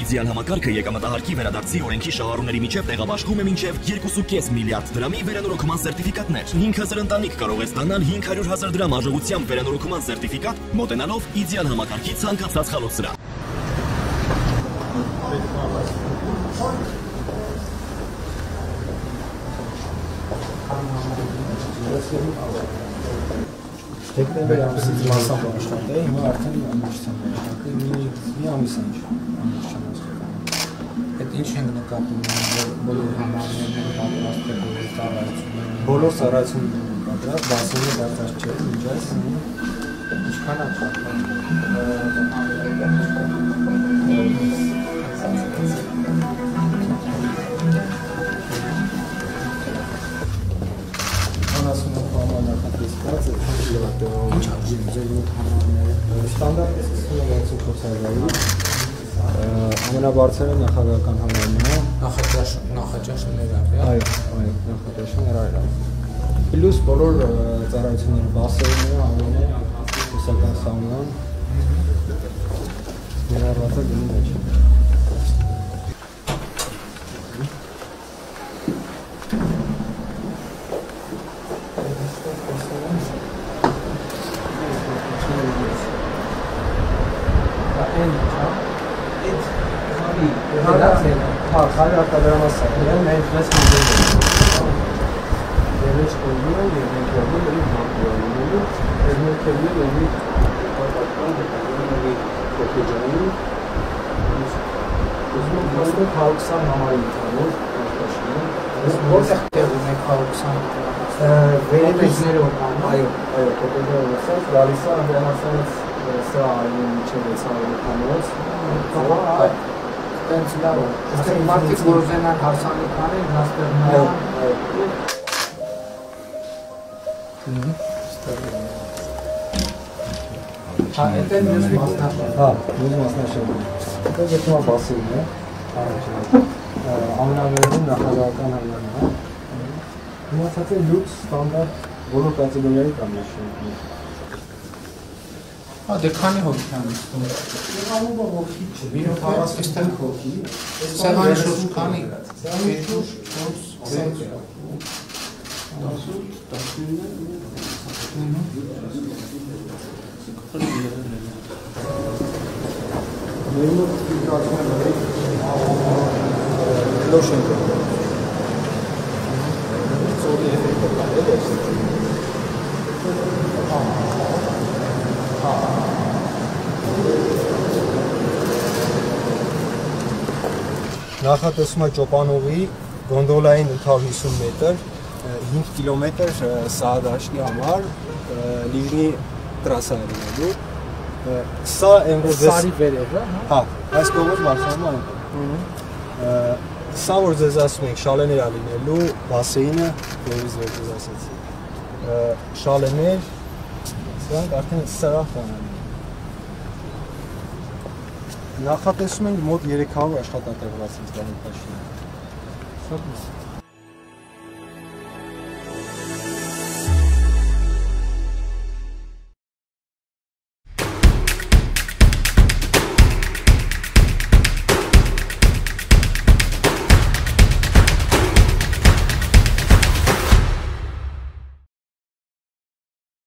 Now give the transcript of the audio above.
իդեալ համակարգը եկամտահարկի վերադարձի օրենքի շահառուների միջև տեղաբաշխում է մինչև 2.5 միլիարդ դրամի վերանորոգման սերտիֆիկատներ։ 5000 ընտանիք կարող է ստանալ 500,000 դրամ արժողությամբ վերանորոգման սերտիֆիկատ, մոտենալով իդեալ համակարգի ցանկացած խալոց սրահ։ Դեկտեմբեր ամսից մասամբ աշխատել, հիմա արդեն ամուսնության մի ամիս է ամուսնության աշխատել։ Այդ ինչ ենք նկատում, բոլոր համարներն են պատրաստել, բոլոր ծառայությունները։ Բոլոր ծառայություններն են պատրաստ, բասերը դարձած չէ, մինչ այս ինչքան է աշխատել։ Ինչ արժեզելուտ համարները ստանդարտ է սկսվում է 64,000-ից, ամենաբարձրը նախագահական համարն է, նախաճաշը ներառյալ։ այո, նախաճաշը ներառյալ։ Պլյուս բոլոր ծառայությունները, բասերները, ամենը, ուսական սաունան ներառված է գնի մեջ։ Քարի արտադրամասը, մենք մեզ մոդել դերեջ կողմի են և մենք կողմի են համպուրանումելու, և մենք կողմի են մի պատակման դեպականում են կոպեջանի, ուզում հաստեղ 120 համարի ընդհանուր արտաշինը, որտեղ տեղում եք 120 վերևեջները այո, կոպեջանը նսած, գալիս է անդրամասանից սրա արյուն միջև 600 Տենց լավ է, ասենք մարդիկ որ ուզենան հարսանիքանել, հաստեղ նայում։ Հա, էդ էլ մյուս մասնաշարը։ Հա, մյուս մասնաշարը։ Դա գտնում է բասերն է, ամենավերևում նախագահական համարն է։ Մնացած է լուքս, ստանդարտ, բոլոր կատեգորիայի կամ նշանակում։ Հա, դե քանի հոգի են նստում։ Եղանումը հոգի չէ, Մի 45 հոգի։ Սեղանի շուրջ քանի։ Նախատեսում է Ճոպանովի գոնդոլային 850 մետր, 5 կիլոմետր սահադաշտի համար լիվնի տրասա է լինելու։ Սա Սարի վերևը, հա, այս կողմից մարտանում այն։ Սա որ ձեզ ասում ենք շալեներ է լինելու, բասեինը, որից որ ձեզ ասեցի։ Շալեներ, սրանք արդեն սրահ կանան։ Նախատեսում ենք մոտ 300 աշխատատեղված ինձ բանիտաշինը։